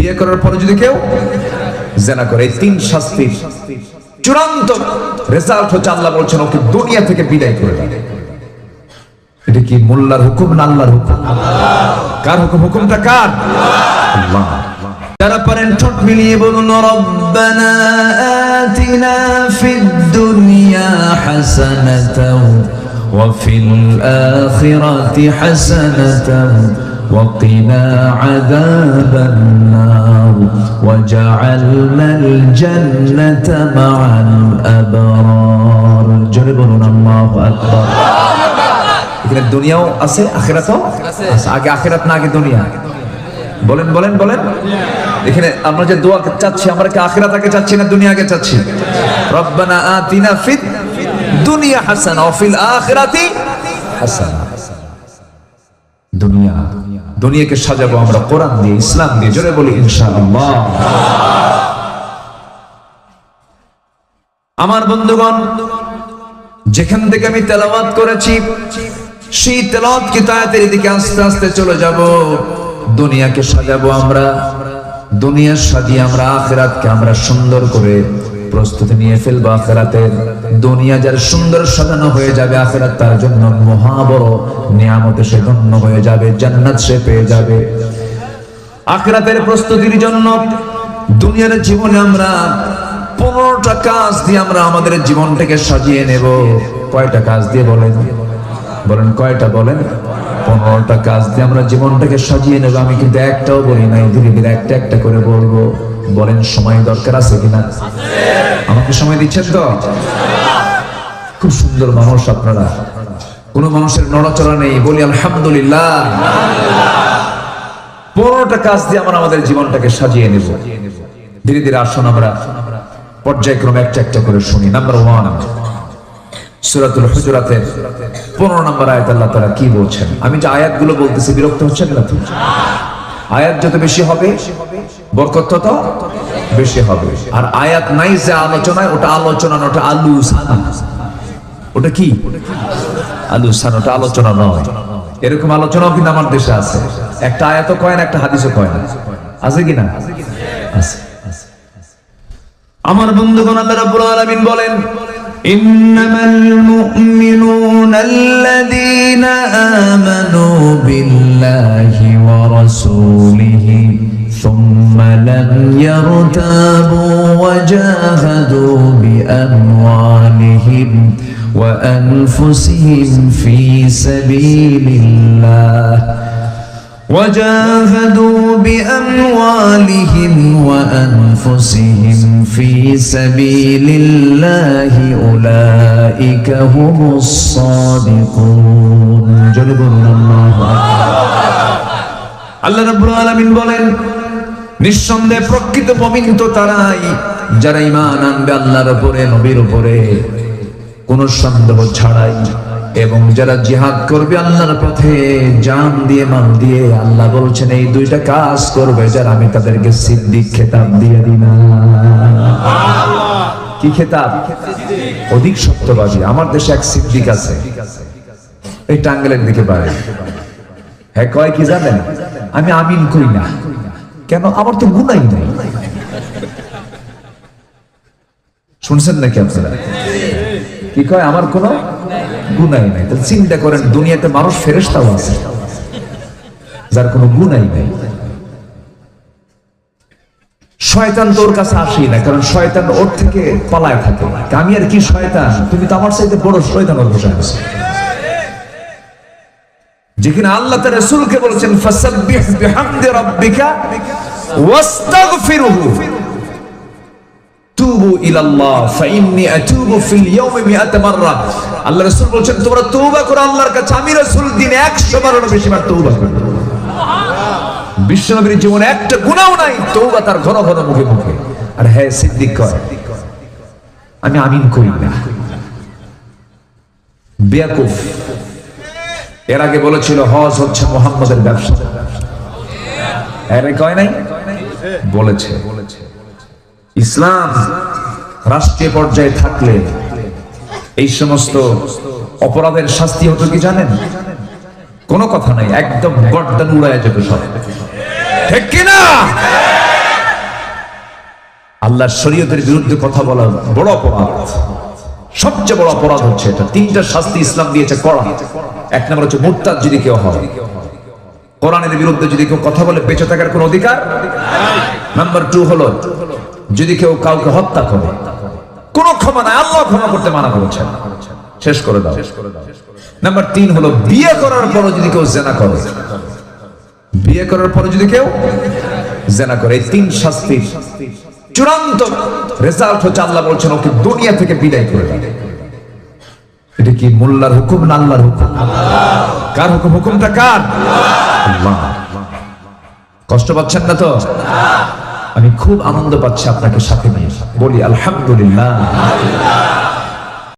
বিয়ে করার পরে যদি কেউ জিনা করে, এই তিন শাস্তির চূড়ান্ত রেজাল্ট হচ্ছে আল্লাহ বলছেন ওকে দুনিয়া থেকে বিদায় করে দেন। এটা কি মোল্লার হুকুম না আল্লাহর হুকুম? কার হুকুম? হুকুমটা কার? আল্লাহ। যারা পারেন ঠোঁট মিলিয়ে বলুন রব্বানা আতিনা ফিদ দুনিয়া হাসানাতাও ওয়া ফিল আখিরাতি হাসানাতাও ওয়া কিনা আযাবান নার ওয়াজআলনাল জান্নাতা মা'আল আবরার। জোরে বলুন আল্লাহু আকবার। এখানে দুনিয়াও আছে, আখিরাতও আছে। আগে আখিরাত না আগে দুনিয়া? বলেন বলেন বলেন। এখানে আমরা যে দোয়া চাচ্ছি, আমরা কি আখিরাত আগে চাচ্ছি না দুনিয়া আগে চাচ্ছি? রব্বানা আতিনা ফিদ দুনিয়া হাসানা ওয়া ফিল আখিরাতি হাসানা। দুনিয়াকে সাজাবো আমরা কোরআন দিয়ে, ইসলাম দিয়ে। জোরে বলি ইনশাআল্লাহ। আমার বন্ধুগণ, যেখান থেকে আমি তেলাওয়াত করেছি সেই তেলাওয়াত কি আয়াতের দিকে আস্তে আস্তে চলে যাব। দুনিয়াকে সাজাবো আমরা, দুনিয়া সাজিয়ে আমরা আখিরাতকে আমরা সুন্দর করে প্রস্তুতি নিয়ে ফেলবো। আখিরাতের দুনিয়া যার সুন্দর সাজানো হয়ে যাবে, আখিরাত তার জন্য মহা বড় নিয়ামতে সে ধন্য হয়ে যাবে, জান্নাত সে পেয়ে যাবে। আখিরাতের প্রস্তুতির জন্য দুনিয়ার জীবনে আমরা 15টা কাজ দিয়ে আমরা আমাদের জীবনটাকে সাজিয়ে নেব। কয়টা কাজ দিয়ে বলেন? বলেন কয়টা? বলেন 15টা কাজ দিয়ে আমরা জীবনটাকে সাজিয়ে নেব। আমি কিন্তু একটাও বলি নাই, ধীরে ধীরে একটা একটা করে বলবো। বলেন সময় দরকার আছে কিনা? আমাকে সময় দিচ্ছেন তো? খুব সুন্দর মানুষ আপনারা, কোন মানুষের নড়াচড়া নেই। বলি আলহামদুলিল্লাহ। 15টা কাজ দিয়ে আমরা আমাদের জীবনটাকে সাজিয়ে নেব। ধীরে ধীরে আসুন আমরা পর্যায়ক্রমে একটা একটা করে শুনি। নাম্বার 1, সূরাতুল হুজুরাতের 15 নম্বর আয়াত আল্লাহ তাআলা কি বলছেন? আমি যে আয়াতগুলো বলতেছি বিরক্ত হচ্ছেন না তো? আয়াত যত বেশি হবে বরকত তত বেশি হবে। আর আয়াত নাই যে আলোচনায়, ওটা আলোচনা না, ওটা আলুসানা। ওটা কি? আলুসানা, ওটা আলোচনা নয়। এরকম আলোচনাও কিন্তু আমার দেশে আছে। একটা আয়াতও কয় না, একটা হাদিসও কয় না। আছে কিনা? আছে। আমার বন্ধুগণ, আল্লাহ রাব্বুল আলামিন বলেন ইন্নামাল মুমিনুনা আল্লাযীনা আমানু বিল্লাহি ওয়া রাসূলিহি সুম্মা লাম ইয়ারতাবু ওয়া জাহাদু বিআমওয়ালিহিম ওয়া আনফুসিহিম ফি সাবিলিল্লাহ وجاهدوا بأموالهم وأنفسهم في سبيل الله أولئك هم الصادقون جنبنا الله আল্লাহ রাব্বুল আলামিন বলেন নিঃসন্দেহে প্রকৃত মুমিন তো তারাই যারা ঈমান আনবে আল্লাহর উপরে, নবীর উপরে, কোনো সন্দেহ ছাড়াই, এবং যারা জিহাদ করবে আল্লাহর পথে জান দিয়ে মাল দিয়ে। আল্লাহ বলছেন এই 2টা কাজ করবে যারা, আমি তাদেরকে সিদ্দিক খেতাব দিয়ে দিলাম। কি খেতাব? অধিক সত্যবাদী। আমার দেশে এক সিদ্দিক আছে, এই টাঙ্গাইলের দিকে বাড়ি। হ্যাঁ, কয় কি জানেন? আমি আমিন করি না। কেন? আমার তো গুনাই নাই। শুনছেন নাকি আপনারা? কি কয়? আমার কোনো গুনাই নাই। তাহলে চিন্তা করেন, দুনিয়াতে মানুষ ফেরেশতাও আছে যার কোনো গুনাই নাই। শয়তান তোর কাছে আসেই না, কারণ শয়তান ওর থেকে পালায় থাকে। আমি আর কি শয়তান? তুমি তো আমার চাইতে বড় শয়তান ওর বসে আছে। যেখানে আল্লাহ তার রাসূলকে বলেছেন ফাসাব্বিহ বিহামদি রাব্বিকা ওয়াস্তাগফিরহু তুবু ইলাল্লাহ ফাইন্নী আতুবু ফিল ইয়াউমি 100 মাররা। আল্লাহ রাসূল বলেন তোমরা তওবা করো আল্লাহর কাছে, আমি রাসূল দিনে 100 বারেরও বেশি বার তওবা করি। বিশ্বনবীর জীবনে একটা গুনাহও নাই, তওবা তার ঘন ঘন মুখে মুখে। আর হ্যাঁ, সিদ্দিক কয় আমি আমিন করি না। বেয়াকুফ। এর আগে বলেছিল হজ হচ্ছে মুহাম্মাদের ব্যবসা। এর কয় নাই? বলেছে। ইসলাম রাষ্ট্রীয় পর্যায়ে থাকলে এই সমস্ত অপরাধের শাস্তি হতো কি জানেন? কোনো কথা নাই, একদম গর্দান উড়ায় যেত সব। ঠিক কিনা? আল্লাহর শরীয়তের বিরুদ্ধে কথা বলা বড় অপরাধ, সবচেয়ে বড় অপরাধ হচ্ছে এটা। তিনটা শাস্তি ইসলাম দিয়েছে কড়া। এক নম্বর হচ্ছে মুরতাদ যদি কেউ হয়, কোরআনের বিরুদ্ধে যদি কেউ কথা বলে বেঁচে থাকার কোনো অধিকার। নাম্বার 2 হলো যদি কেউ কাউকে হত্যা করে, কোনো ক্ষমা নাই, আল্লাহ ক্ষমা করতে মানা করেছেন, শেষ করে দাও। নাম্বার 3 হলো বিয়ে করার পর যদি কেউ জেনা করে, বিয়ে করার পর যদি কেউ জেনা করে, এই 3 শাস্তির চূড়ান্ত রেজাল্ট হচ্ছে আল্লাহ বলছেন ওকে দুনিয়া থেকে বিদায় করে দেন। এটা কি মোল্লার হুকুম না আল্লাহর হুকুম? কার হুকুম? হুকুমটা কার? আল্লাহ। কষ্ট পাচ্ছেন না তো? আমি খুব আনন্দ পাচ্ছি আপনাকে সাথে নিয়ে, বলি আলহামদুলিল্লাহ।